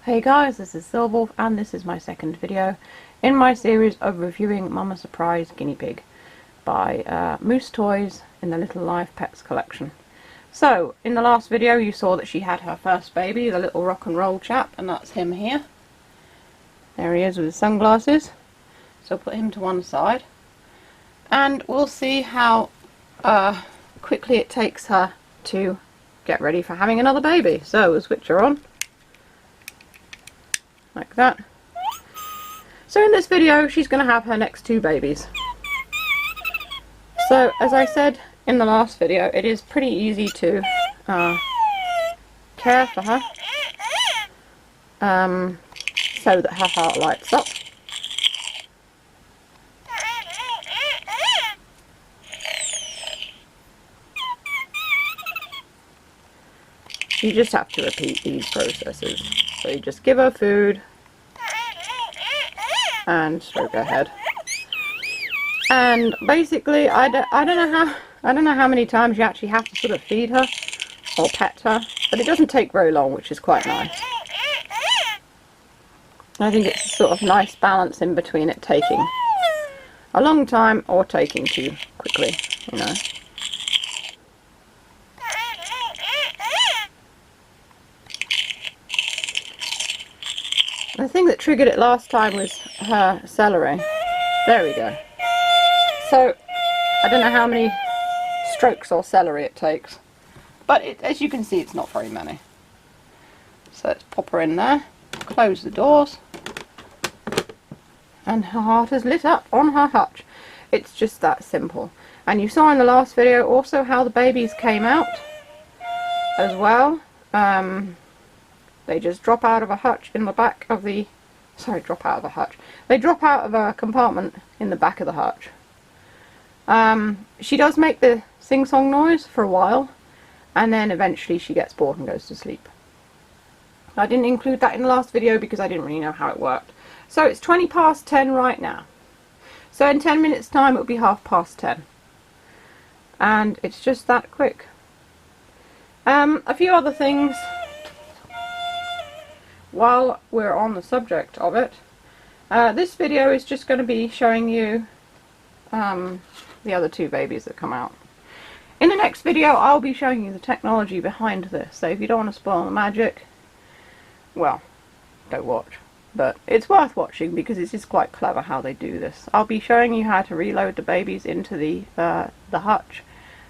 Hey guys, this is Silverwolf and this is my second video in my series of reviewing Mama Surprise Guinea Pig by Moose Toys in the Little Live Pets collection. So, in the last video you saw that she had her first baby, the little rock and roll chap, and that's him here. There he is with his sunglasses. So put him to one side and we'll see how quickly it takes her to get ready for having another baby. So we'll switch her on. Like that. So in this video she's going to have her next two babies. So as I said in the last video, it is pretty easy to care for her so that her heart lights up. You just have to repeat these processes. So you just give her food and stroke her head. And basically, I don't know how many times you actually have to sort of feed her or pet her, but it doesn't take very long, which is quite nice. I think it's a sort of nice balance in between it taking a long time or taking too quickly, you know. The thing that triggered it last time was her celery. There we go. So, I don't know how many strokes or celery it takes, but as you can see, it's not very many. So let's pop her in there, close the doors, and her heart is lit up on her hutch. It's just that simple. And you saw in the last video also how the babies came out as well. They just drop out of a hutch in the back of the... Sorry, drop out of a hutch. They drop out of a compartment in the back of the hutch. She does make the sing-song noise for a while, and then eventually she gets bored and goes to sleep. I didn't include that in the last video because I didn't really know how it worked. So it's 20 past 10 right now. So in 10 minutes time it'll be 10:30. And it's just that quick. A few other things while we're on the subject of it. This video is just going to be showing you the other two babies that come out. In the next video I'll be showing you the technology behind this, so if you don't want to spoil the magic, well, don't watch. But it's worth watching because it's just quite clever how they do this. I'll be showing you how to reload the babies into the hutch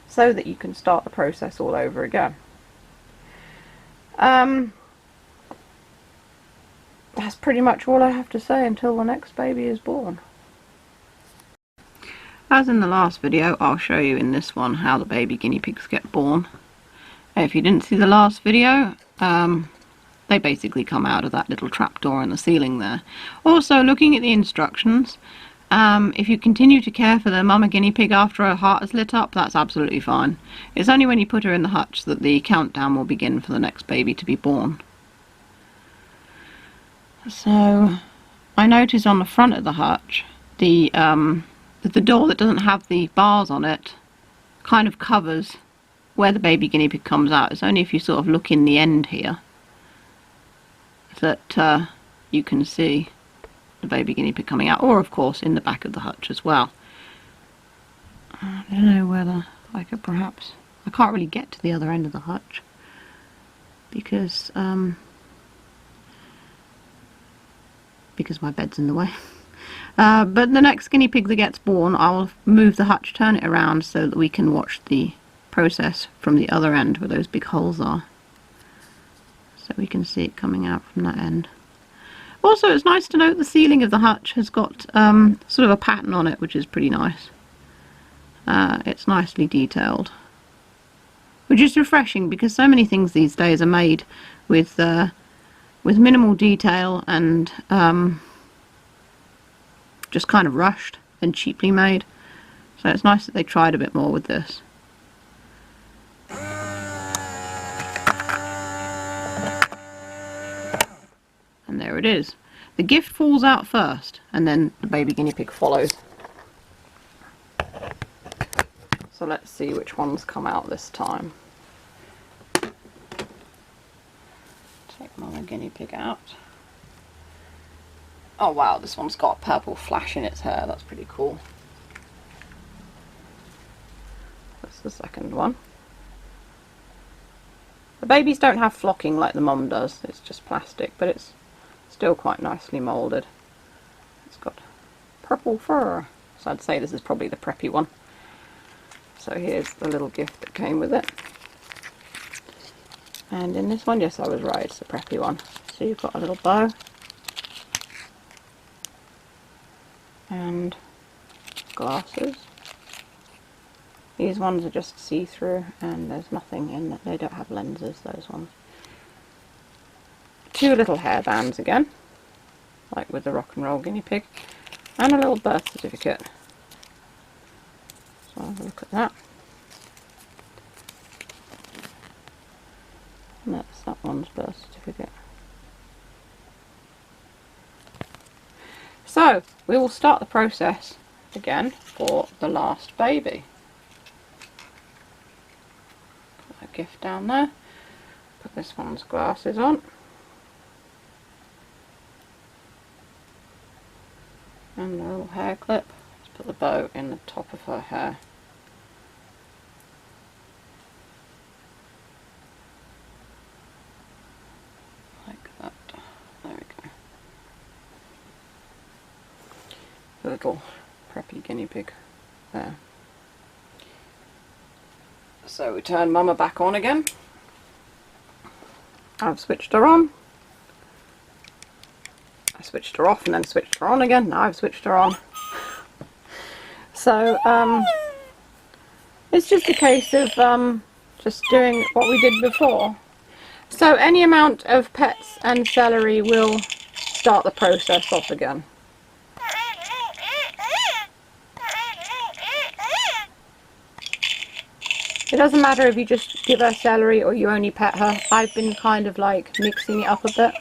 so that you can start the process all over again. That's pretty much all I have to say until the next baby is born. As in the last video, I'll show you in this one how the baby guinea pigs get born. If you didn't see the last video, they basically come out of that little trapdoor in the ceiling there. Also, looking at the instructions, if you continue to care for the mama guinea pig after her heart is lit up, that's absolutely fine. It's only when you put her in the hutch that the countdown will begin for the next baby to be born. So, I notice on the front of the hutch, the door that doesn't have the bars on it kind of covers where the baby guinea pig comes out. It's only if you sort of look in the end here that you can see the baby guinea pig coming out, or of course in the back of the hutch as well. I don't know whether I could perhaps... I can't really get to the other end of the hutch because my bed's in the way. But the next guinea pig that gets born, I'll move the hutch, turn it around so that we can watch the process from the other end where those big holes are. So we can see it coming out from that end. Also, it's nice to note the ceiling of the hutch has got sort of a pattern on it, which is pretty nice. It's nicely detailed, which is refreshing because so many things these days are made with minimal detail and just kind of rushed and cheaply made. So it's nice that they tried a bit more with this. And there it is. The gift falls out first and then the baby guinea pig follows. So let's see which ones come out this time. Take Mama guinea pig out. Oh wow, this one's got a purple flash in its hair, that's pretty cool. That's the second one. The babies don't have flocking like the mum does, it's just plastic, but it's still quite nicely moulded. It's got purple fur, so I'd say this is probably the preppy one. So here's the little gift that came with it. And in this one, yes, I was right, it's the preppy one. So you've got a little bow. And glasses. These ones are just see-through and there's nothing in that. They don't have lenses, those ones. 2 little hairbands again, like with the rock and roll guinea pig. And a little birth certificate. So I'll have a look at that. And that's that one's birth certificate. So, we will start the process again for the last baby. Put a gift down there. Put this one's glasses on. And a little hair clip. Let's put the bow in the top of her hair. Like that. There we go. The little preppy guinea pig there. So we turn Mama back on again. I've switched her on. I switched her off and then switched her on again. Now I've switched her on. So it's just a case of just doing what we did before. So any amount of pets and celery will start the process off again. It doesn't matter if you just give her celery or you only pet her. I've been kind of like mixing it up a bit.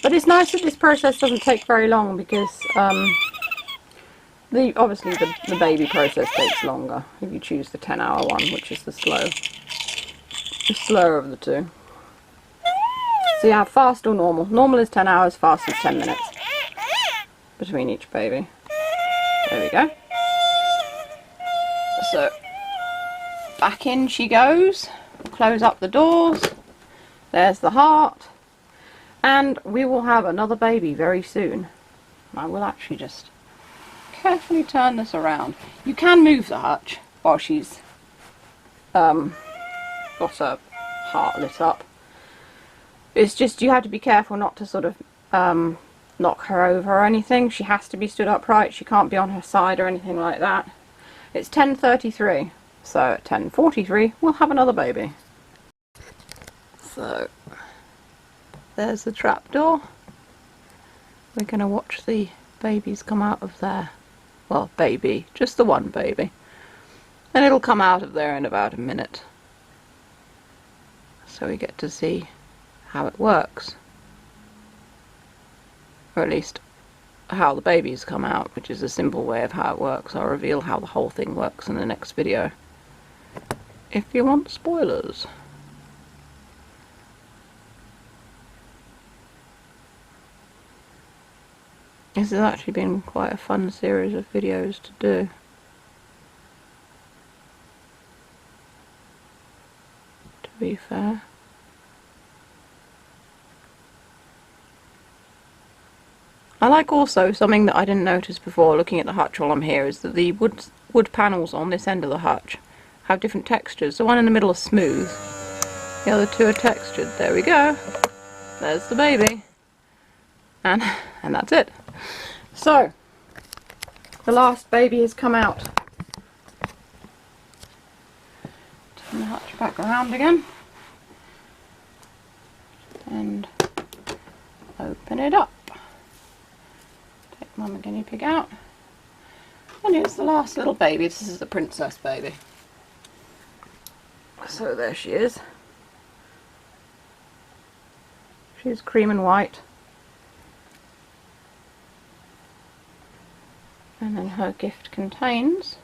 But it's nice that this process doesn't take very long because obviously the baby process takes longer if you choose the 10-hour one, which is the slower of the two. So you have fast or normal. Normal is 10 hours, fast is 10 minutes between each baby. There we go. So back in she goes. Close up the doors. There's the heart. And we will have another baby very soon. I will actually just carefully turn this around. You can move the hutch while she's got her heart lit up. It's just you have to be careful not to sort of knock her over or anything. She has to be stood upright. She can't be on her side or anything like that. It's 10:33, so at 10:43 we'll have another baby. So there's the trapdoor. We're going to watch the babies come out of there. Well, baby, just the one baby. And it'll come out of there in about a minute. So we get to see how it works. Or at least how the babies come out, which is a simple way of how it works. I'll reveal how the whole thing works in the next video, if you want spoilers. This has actually been quite a fun series of videos to do. To be fair. I like also something that I didn't notice before looking at the hutch while I'm here is that the wood panels on this end of the hutch have different textures. The one in the middle is smooth, the other two are textured. There we go. There's the baby. And that's it. So, the last baby has come out. Turn the hutch back around again. And open it up. Take Mama Guinea Pig out. And here's the last little baby. This is the princess baby. So there she is. She's cream and white. And then her gift contains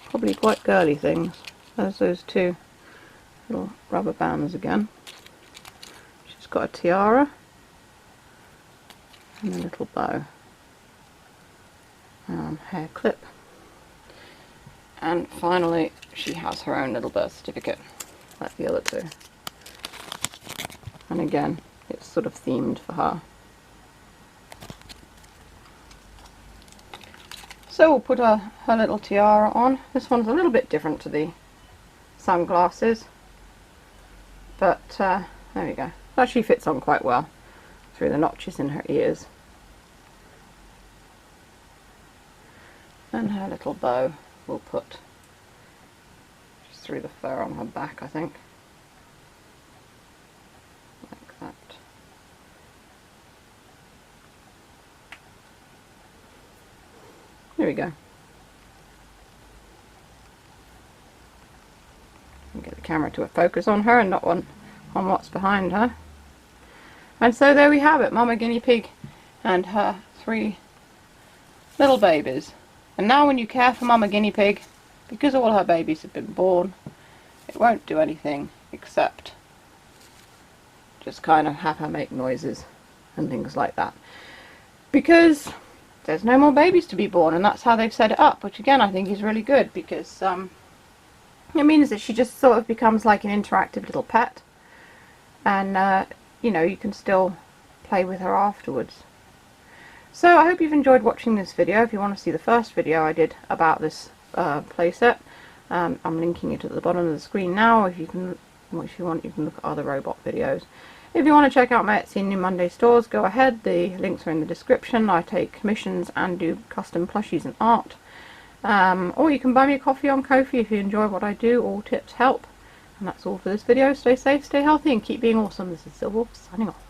probably quite girly things. There's those two little rubber bands again. She's got a tiara and a little bow, hair clip, and finally she has her own little birth certificate like the other two, and again it's sort of themed for her. So we'll put her little tiara on. This one's a little bit different to the sunglasses, but there we go. It actually fits on quite well through the notches in her ears. And her little bow we'll put just through the fur on her back, I think. Like that. There we go. Get the camera to a focus on her and not on what's behind her. And so there we have it, Mama Guinea Pig and her 3 little babies. And now when you care for Mama Guinea Pig, because all her babies have been born, it won't do anything except just kind of have her make noises and things like that. Because there's no more babies to be born, and that's how they've set it up, which again I think is really good, because it means that she just sort of becomes like an interactive little pet, and you know, you can still play with her afterwards. So I hope you've enjoyed watching this video. If you want to see the first video I did about this playset, I'm linking it at the bottom of the screen now. If you want, you can look at other robot videos. If you want to check out my Etsy and New Monday stores, go ahead. The links are in the description. I take commissions and do custom plushies and art. Or you can buy me a coffee on Ko-fi if you enjoy what I do. All tips help. And that's all for this video. Stay safe, stay healthy, and keep being awesome. This is Silver signing off.